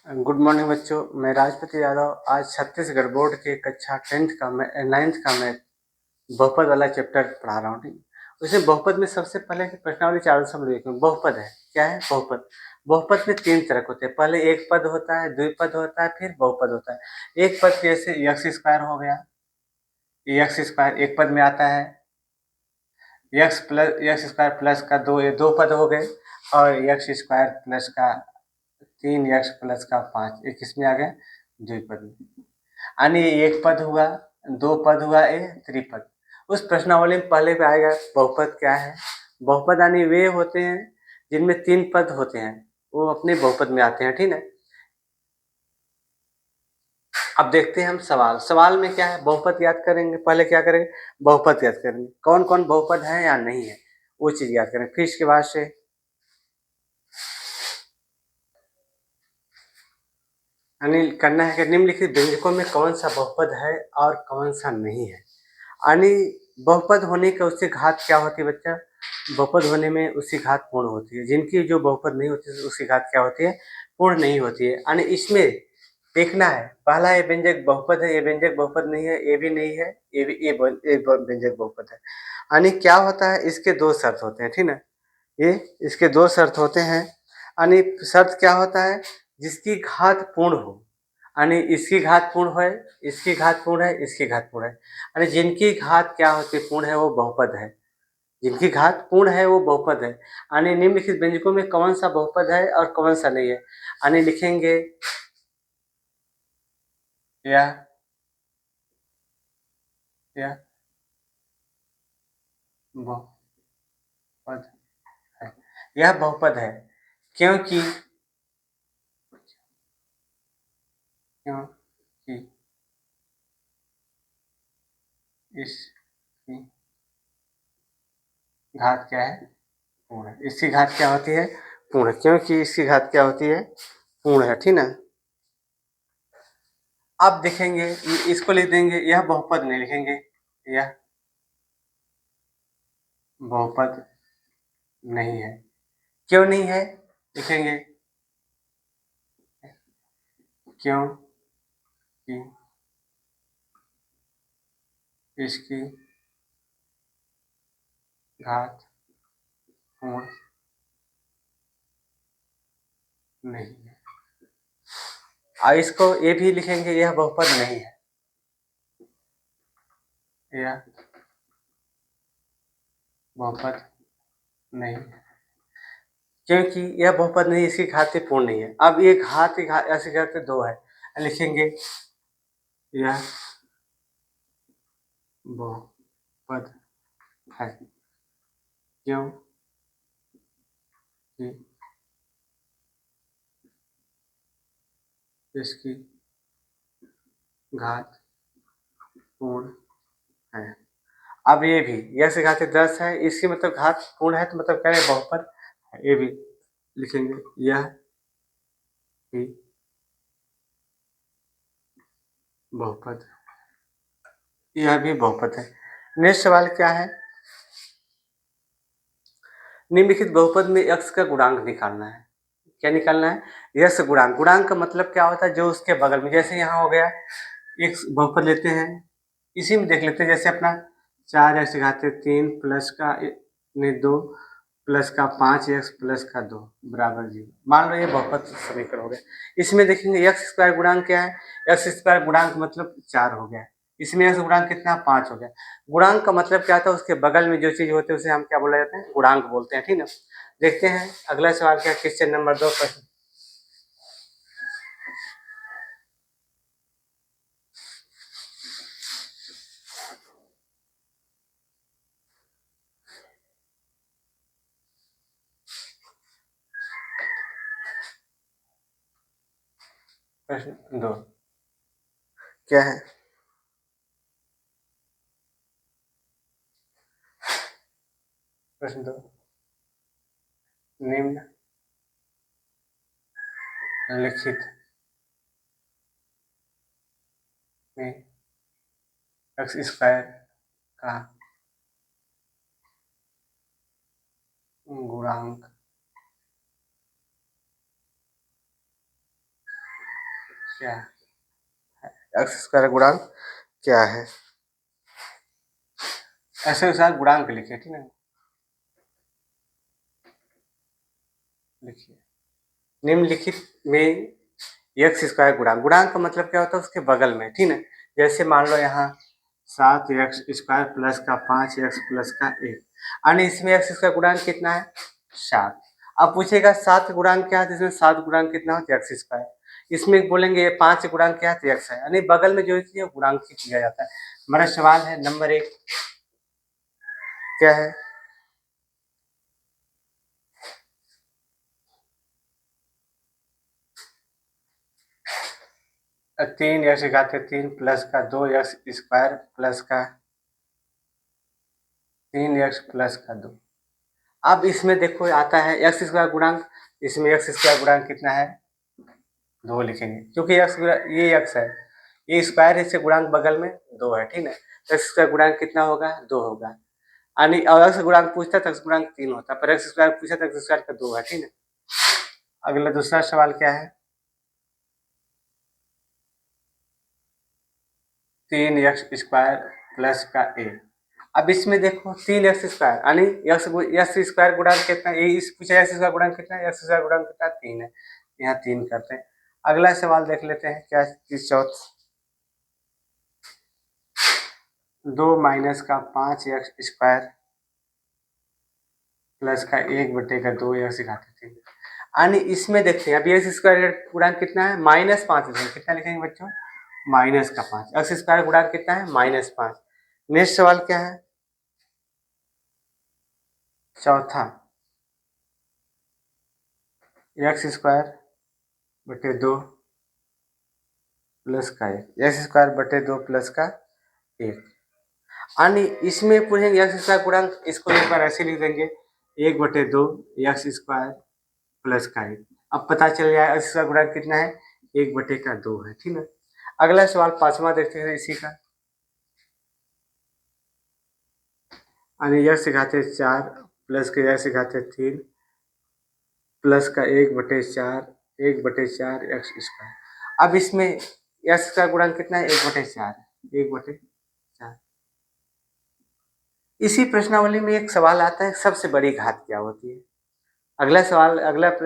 Good morning बच्चों, मैं राजपति यादव आज छत्तीसगढ़ बोर्ड के कक्षा 10th का 9th का मैं बहुपद वाला चैप्टर पढ़ा रहा हूँ। ठीक, उसमें बहुपद में सबसे पहले की प्रश्नावली चारों समझ देखो। बहुपद है, क्या है बहुपद? बहुपद में तीन तरह के होते हैं। पहले एक पद होता है, द्विपद होता है, फिर बहुपद होता है। एक पद जैसे एक्स स्क्वायर हो गया, एक्स स्क्वायर एक पद में आता है। एक्स स्क्वायर प्लस का दो, ये दो पद हो गए। और एक्स स्क्वायर प्लस का 3x प्लस का 5, ये किस में आ गए? द्विपद में। यानी एक पद हुआ, दो पद हुआ, ये त्रिपद। उस प्रश्नावली में पहले पे आएगा बहुपद क्या है। बहुपद यानी वे होते हैं जिनमें तीन पद होते हैं, वो अपने बहुपद में आते हैं। ठीक है, अब देखते हैं हम सवाल में क्या है। बहुपद याद करेंगे, पहले क्या करेंगे? बहुपद याद करेंगे, कौन कौन बहुपद है या नहीं है वो चीज याद करेंगे। फिर इसके बाद से यानी करना है कि निम्नलिखित व्यंजकों में कौन सा बहुपद है और कौन सा नहीं है। यानी बहुपद होने का उससे घात क्या होती है बच्चा? बहुपद होने में उसकी घात पूर्ण होती है। जिनकी जो बहुपद नहीं होती उसकी घात क्या होती है? पूर्ण नहीं होती है। यानी इसमें देखना है, पहला ये व्यंजक बहुपद है, ये व्यंजक बहुपद नहीं है, ये भी नहीं है, ये भी ये व्यंजक बहुपद है। यानी क्या होता है, इसके दो शर्त होते हैं। ठीक ना, ये इसके दो शर्त होते हैं। यानी शर्त क्या होता है? जिसकी घात पूर्ण हो, यानी इसकी घात पूर्ण है, इसकी घात पूर्ण है, इसकी घात पूर्ण है। यानी जिनकी घात क्या होती है? पूर्ण है, वो बहुपद है। जिनकी घात पूर्ण है वो बहुपद है। यानी निम्नलिखित व्यंजकों में कौन सा बहुपद है और कौन सा नहीं है। यानी लिखेंगे यह बहुपद है, यह बहुपद है क्योंकि क्योंकि इसकी घात क्या है? पूर्ण है। इसकी घात क्या होती है? पूर्ण है, क्योंकि इसकी घात क्या होती है? पूर्ण है। ठीक ना, अब देखेंगे इसको लिख देंगे, यह बहुपद नहीं लिखेंगे, यह बहुपद नहीं है। क्यों नहीं है लिखेंगे? क्यों कि इसकी घात पूर्ण नहीं है। और इसको ये भी लिखेंगे, यह बहुपद नहीं है, यह बहुपद नहीं है क्योंकि यह बहुपद नहीं, इसकी घात पूर्ण नहीं है। अब ये घात ऐसी घात दो है, लिखेंगे यह बहुपद है क्यों कि इसकी घात पूर्ण है। अब ये भी यह से घात 10 है, इसकी मतलब घात पूर्ण है, तो मतलब कह रहे बहुपद है। ये भी लिखेंगे, यह भी बहुपद, यह भी बहुपद है। नेक्स्ट सवाल क्या है? निम्नलिखित बहुपद में x का गुणांक निकालना है। क्या निकालना है? यश गुणांक। गुणांक का मतलब क्या होता है? जो उसके बगल में, जैसे यहाँ हो गया एक बहुपद लेते हैं, इसी में देख लेते हैं, जैसे अपना 4x घाते 3 प्लस का 2 प्लस का 5x प्लस का 2 बराबर 0। मान लो ये बहुपद समीकरण हो गया। इसमें देखेंगे एक्स स्क्वायर गुणांक क्या है? एक्स स्क्वायर गुणांक मतलब 4 हो गया। इसमें एक्स गुणांक कितना? 5 हो गया। गुणांक का मतलब क्या था? उसके बगल में जो चीज होती है उसे हम क्या बोला जाता है? गुणांक बोलते हैं। ठीक है, देखते हैं अगला सवाल क्या, क्वेश्चन नंबर 2 प्रश्न प्रश्न 2 क्या है? प्रश्न 2, निम्नलिखित में एक्स स्क्वायर का गुणांक क्या है, एक्स स्क्वायर गुणांक क्या है, ऐसे अनुसार गुणांक लिखिए, ठीक है। लिखिए निम्नलिखित में एक्स स्क्वायर गुणांक, गुणांक का मतलब क्या होता है, उसके बगल में, ठीक है। जैसे मान लो यहाँ 7x² प्लस का 5x प्लस का 1, यानी इसमें एक्स स्क्वायर गुणांक कितना है, 7। अब पूछेगा 7 गुणांक क्या है, इसमें 7 गुणांक कितना होता है, एक्स स्क्वायर। इसमें बोलेंगे ये 5 गुणांक क्या है, तो एक्स है, यानी बगल में जो चीज है गुणांक ही किया जाता है। हमारा सवाल है नंबर 1 क्या है, 3x घाते 3 प्लस का 2x² प्लस का 3x प्लस का 2। अब इसमें देखो आता है एक्स स्क्वायर गुणांक, इसमें एक्स स्क्वायर गुणांक कितना है, 2 लिखेंगे, क्योंकि ये एक्स है, ये स्क्वायर है, इससे गुणांक बगल में 2 है, ठीक है। एक्स स्क्वायर गुणांक कितना होगा, 2 होगा, यानी और एक्स गुणांक पूछता तो एक्स गुणांक 3 होता, पर एक्स स्क्वायर पूछा तो एक्स स्क्वायर का 2 है, ठीक है। अगला दूसरा सवाल क्या है, 3x² प्लस का 1। अब इसमें देखो 3x² यानी एक्स स्क्वायर गुणांक कितना है, इस पूछा एक्स स्क्वायर गुणांक कितना है, एक्स स्क्वायर गुणांक कितना 3 है, यहाँ 3 करते हैं। अगला सवाल देख लेते हैं क्या, चौथ 2 माइनस का 5x² प्लस का 1/2 घाते 3, यानी इसमें देखते हैं अभी एक्स स्क्वायर गुणांक कितना है, -5 लिखेंगे, कितना लिखेंगे बच्चों, -5। एक्स स्क्वायर गुणांक कितना है, -5। नेक्स्ट सवाल क्या है, चौथा x²/2 प्लस का 1, x²/2 प्लस का 1, यानी इसमें पूछेंगे एक्स स्क्वायर गुणांक, इसको एक बार ऐसे लिख देंगे 1/2 x² प्लस का 1। अब पता चल जाए एक्स स्क्वायर गुणांक कितना है, 1/2 है, ठीक है। अगला सवाल पांचवा देखते हैं इसी का, यानी x घाते 4 प्लस के x घाते 3 प्लस का 1/4 x²। अब इसमें x का गुणांक कितना है, 1/4, 1/4। इसी प्रश्नावली में एक सवाल आता है सबसे बड़ी घात क्या होती है। अगला सवाल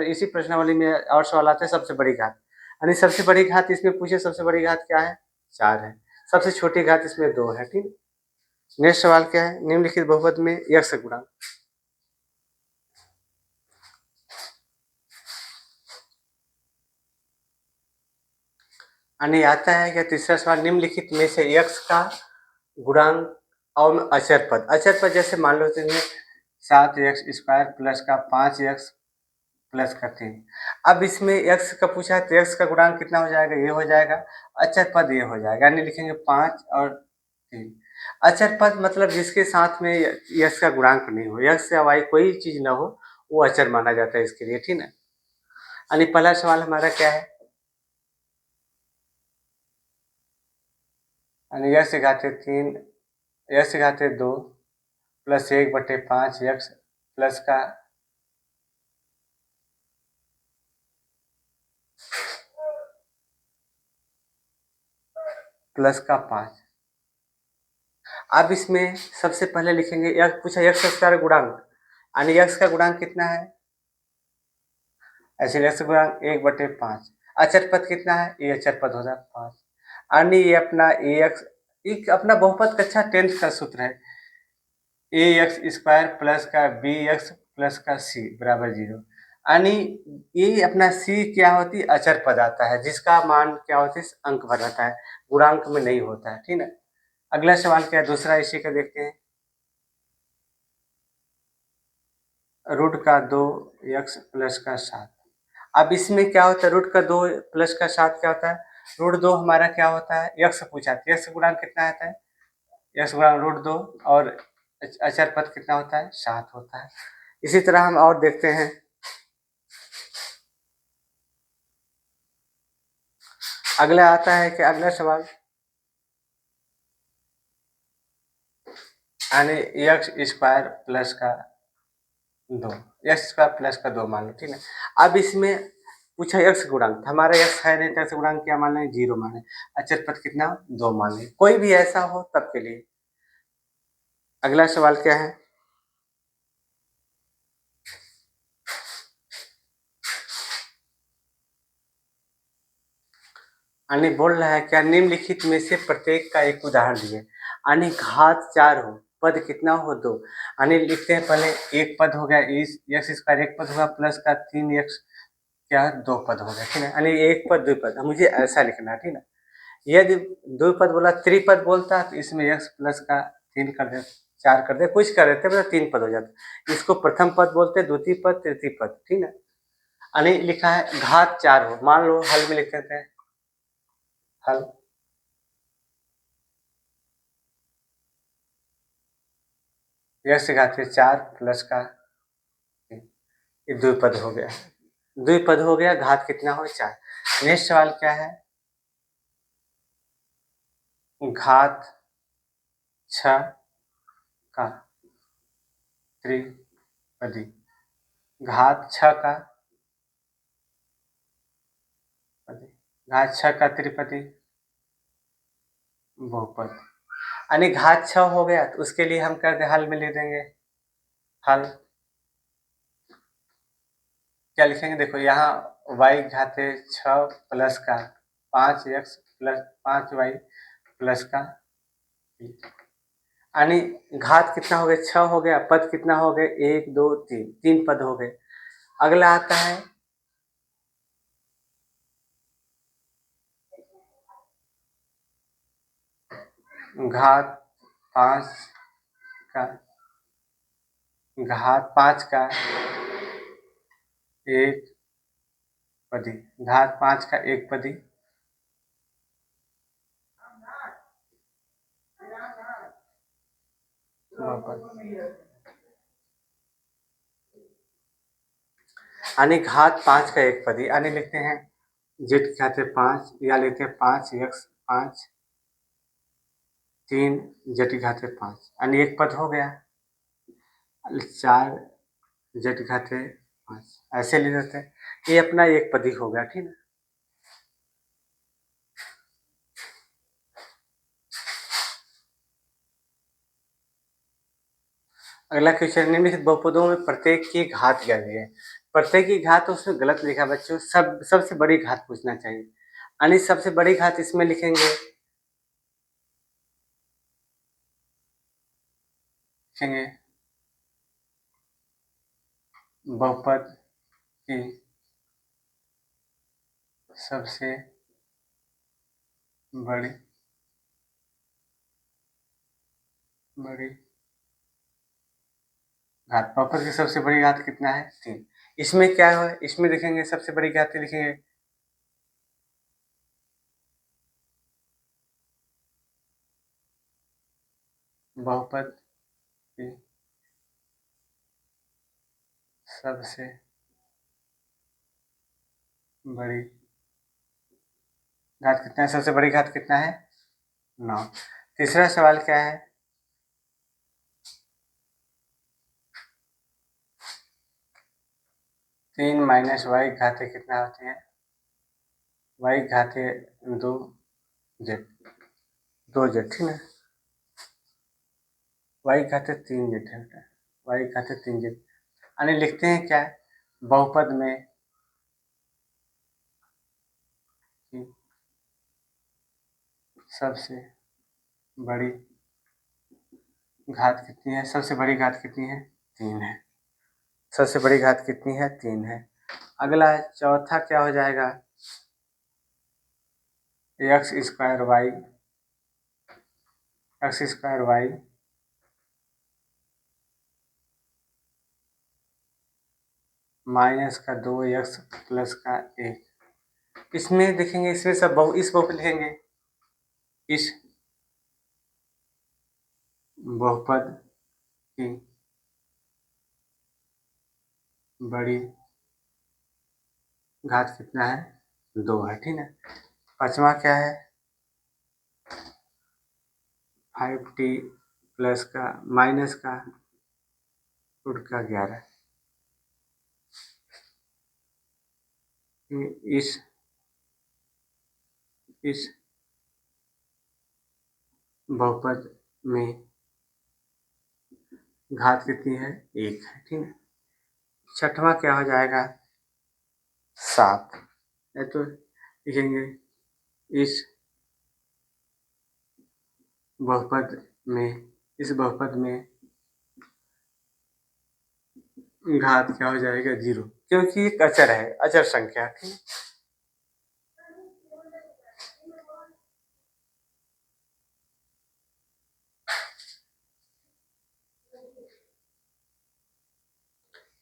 इसी प्रश्नावली में और सवाल आता है सबसे बड़ी घात, यानी सबसे बड़ी घात इसमें पूछे, सबसे बड़ी घात क्या है, 4 है, सबसे छोटी घात इसमें 2 है, ठीक। नेक्स्ट सवाल क्या है, निम्नलिखित बहुपद में x गुणांक, यानी आता है क्या तीसरा सवाल, निम्नलिखित में से x का गुणांक और अचर पद, अचर पद जैसे मान लो 7x² प्लस का 5x प्लस का 3। अब इसमें x का पूछा है तो x का गुणांक कितना हो जाएगा, ये हो जाएगा, अचर पद ये हो जाएगा, यानी लिखेंगे 5 और 3। अचर पद मतलब जिसके साथ में x का गुणांक नहीं हो, x या y कोई चीज ना हो, वो अचर माना जाता है इसके लिए, ठीक है। यानी पहला सवाल हमारा क्या है, यानी x घाते 3 x घाते 2 plus 1/5 x plus का प्लस का 5। अब इसमें सबसे पहले लिखेंगे पूछा एक्स स्क्वायर गुणांक, यानी एक्स का गुणांक कितना है, ऐसे एक्स गुणांक 1/5। अचर पद कितना है, ये अचर पद होता है 5, यानी ये अपना ए एक्स, एक अपना बहुपद कक्षा 10th का सूत्र है, ax² प्लस का bx प्लस का c बराबर 0, यानी ये अपना c क्या होती है, अचर पद आता है, जिसका मान क्या होता है, अंक भर रहता है, गुणांक में नहीं होता है, ठीक है। अगला सवाल क्या है, दूसरा इसी का देखते हैं, √2x प्लस का 7। अब इसमें क्या होता है, √2 प्लस का 7 क्या होता है, √2 हमारा क्या होता है, x पूछा, x गुणांक कितना आता है, x गुणांक √2, और अचर पद कितना होता है, 7 होता है। इसी तरह हम और देखते हैं, अगला आता है कि अगला सवाल, यानी x² प्लस का 2, x² प्लस का 2 मान लो, ठीक है। अब इसमें पूछा x गुणांक, हमारा x है नहीं तो x गुणांक क्या मान लें, 0 मान लें। अचर पद कितना, 2 मान लें। कोई भी ऐसा हो तब के लिए। अगला सवाल क्या है, अन्य बोल रहा है क्या निम्नलिखित में से प्रत्येक का एक उदाहरण दिए। अन्य घात 4 हो, पद कितना हो, 2। अन्य लिखते हैं पहले, एक पद हो गया एक्स स्क्वायर, एक पद होगा प्लस का 3x क्या 2 पद हो गया, ठीक है। यानी एक पद 2 पद, मुझे ऐसा लिखना है, ठीक है। यदि 2 पद बोला, त्रिपद बोलता तो इसमें x प्लस का 3 कर दे, 4 कर दे, कुछ कर देते मतलब 3 पद हो जाता। इसको प्रथम पद बोलते, द्वितीय पद, तृतीय पद, ठीक है। यानी लिखा है घात 4 हो, मान लो हल में लिख देते हैं, हल x घात 4 प्लस का, ये द्विपद हो गया, द्विपद हो गया, घात कितना हो, 4। नेक्स्ट सवाल क्या है, घात 6 का त्रिपदी, घात 6 का घात 6 का त्रिपदी बहुपद। यानी घात 6 हो गया तो उसके लिए हम कर दे, हल में ले देंगे, हल क्या लिखेंगे, देखो यहाँ y घाते 6 प्लस का 5x प्लस 5y प्लस का, यानी घात कितना हो गया, 6 हो गया, पद कितना हो गए, 1 2 3, 3 पद हो गए। अगला आता है घात 5 का, घात 5 का एक पदी, घात 5 का एक पदी, यानी घात 5 का एक पदी, यानी लिखते हैं जेड खाते 5, या लेते हैं 5x 5 3 जेड घाते 5, यानी एक पद हो गया, 4 जेड घाते 5, ऐसे ले लेते हैं, ये अपना एक पदी हो गया, ठीक है। अगला क्वेश्चन, निम्नलिखित बहुपदों में प्रत्येक की घात क्या दी है। प्रत्येक की घात उसमें गलत लिखा बच्चों, सबसे बड़ी घात पूछना चाहिए, यानी सबसे बड़ी घात इसमें लिखेंगे, बहुपद की सबसे बड़ी घात, बहुपद की सबसे बड़ी घात कितना है, 3। इसमें क्या है, इसमें लिखेंगे सबसे बड़ी घात लिखेंगे बहुपद की सबसे बड़ी घात कितना है, सबसे बड़ी घात कितना है, 9। तीसरा सवाल क्या है, तीन माइनस वाई घाते कितना होती है, वाई घाते 2 जेड, 2 जेड, ठीक है। वाई घाते 3 जेड है, वाई घाते 3 जेड, यानी लिखते हैं क्या, बहुपद में सबसे बड़ी घात कितनी है, सबसे बड़ी घात कितनी है, 3 है, सबसे बड़ी घात कितनी है, 3 है। अगला चौथा क्या हो जाएगा, एक्स स्क्वायर वाई माइनस का 2x प्लस का 1। इसमें देखेंगे, इसमें सब इस बहुपद लिखेंगे, इस बहुपद की बड़ी घात कितना है, 2 है, ठीक है। पांचवा क्या है, 5t प्लस का माइनस का रूट का 11, इस इस बहुपद में घात कितनी है? 1 है, ठीक है। छठवां क्या हो जाएगा? 7। है तो लिखेंगे इस बहुपद में घात क्या हो जाएगा? 0, क्योंकि एक अचर है, अचर संख्या, ठीक।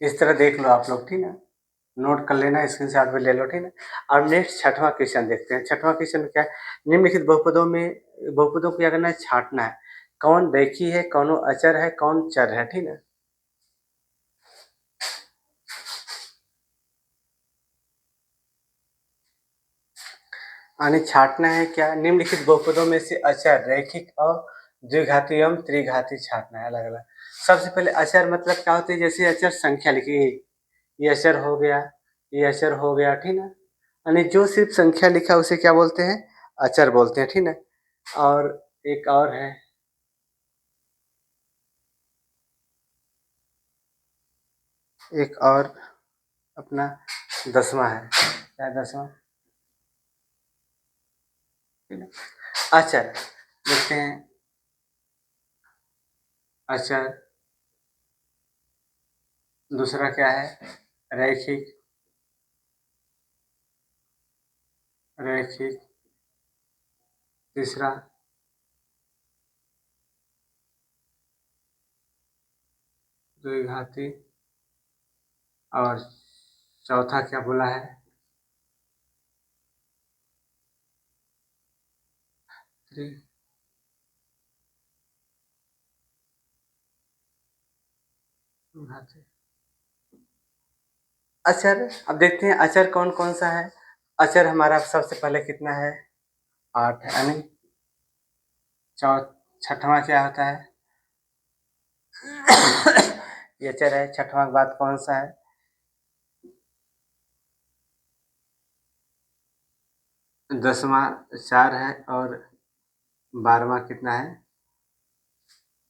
इस तरह देख लो आप लोग, ठीक है। नोट कर लेना, स्क्रीनशॉट भी ले लो, ठीक है। अब नेक्स्ट छठवां क्वेश्चन देखते हैं। छठवां क्वेश्चन क्या है? निम्नलिखित बहुपदों को क्या करना है? छांटना है। कौन रेखी है, कौन अचर है, कौन चर है, ठीक है। यानी छांटना है क्या? निम्नलिखित बहुपदों में से अचर, रैखिक और द्विघाती एवं त्रिघाती छांटना है अलग अलग। सबसे पहले अचर मतलब क्या होती है? जैसे अचर संख्या लिखी, ये अचर हो गया, ये अचर हो गया, ठीक है। यानी जो सिर्फ संख्या लिखा उसे क्या बोलते हैं? अचर बोलते हैं, ठीक है। और एक और है, एक और अपना 10वां है। क्या 10वां? अचर देखते हैं। अचर दूसरा क्या है? रैखिक, रैखिक। तीसरा द्विघाती। और चौथा क्या बोला है? त्रिघाती। अचर अब देखते हैं अचर कौन कौन सा है। अचर हमारा सबसे पहले कितना है? 8 है। यानी छठवां क्या होता है? ये अचर है। छठवां के बाद कौन सा है? 10वां 4 है। और 12वां कितना है?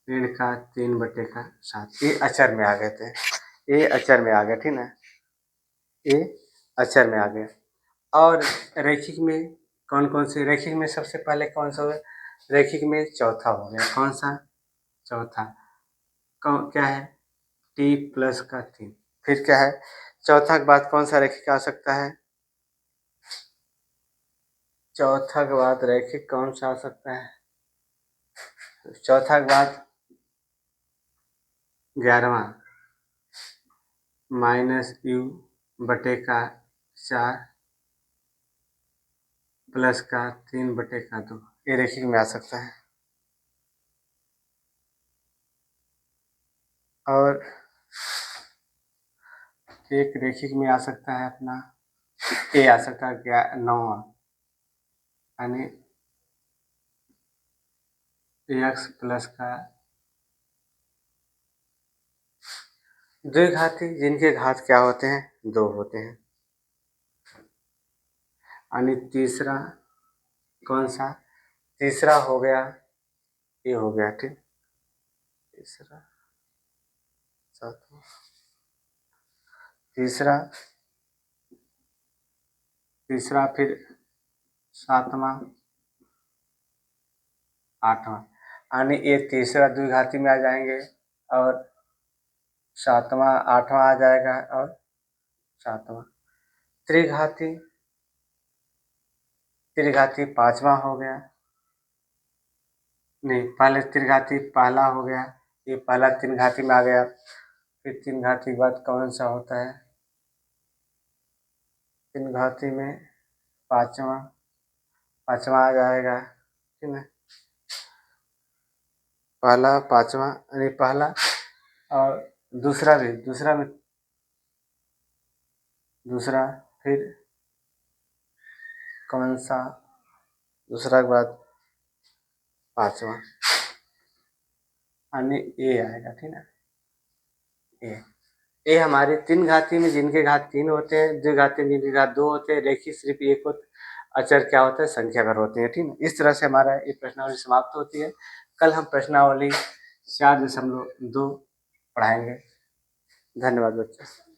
ऋण का 3/7। ये अचर में आ गए थे, ये अचर में आ गया, ठीक ना। ये अचर में आ गया। और रैखिक में कौन कौन से? रैखिक में सबसे पहले कौन सा हो गया? रैखिक में चौथा हो गया। कौन सा? चौथा। क्या है? T+3। फिर क्या है? चौथा के बाद कौन सा रैखिक आ सकता है? चौथा के बाद रैखिक कौन सा आ सकता है? चौथा के बाद 11वां -u/4 प्लस का 3/2। ये रैखिक में आ सकता है। और एक रैखिक में आ सकता है अपना, ये आ सकता है क्या? 9वां, यानी x प्लस का द्विघाती, जिनके घात क्या होते हैं? 2 होते हैं। यानी तीसरा कौन सा? तीसरा हो गया, ये हो गया, ठीक। तीसरा, चौथा, तीसरा, तीसरा, फिर 7वां, 8वां। यानी ये तीसरा द्विघाती में आ जाएंगे। और 7वां 8वां आ जाएगा। और 7वां त्रिघाती, त्रिघाती 5वां हो गया। नहीं, पहले त्रिघाती पहला हो गया, ये पहला तीन घाती में आ गया। फिर तीन घाती के बाद कौन सा होता है? तीन घाती में पांचवा, पांचवा आ जाएगा, ठीक है। पहला पांचवा, यानी पहला और दूसरा भी, दूसरा में दूसरा, फिर कौन सा? दूसरा के बाद पांचवा, यानी ए आएगा, ठीक है। ए ए हमारे 3 घाती में जिनके घात 3 होते हैं, द्विघाती में जिनके घात 2 होते हैं, रेखीय सिर्फ 1 होता है, अचर क्या होता है, संख्या भर होते हैं, ठीक है। इस तरह से हमारा ये प्रश्नावली समाप्त होती है। कल हम प्रश्नावली 4.2 पढ़ाएंगे। धन्यवाद बच्चों।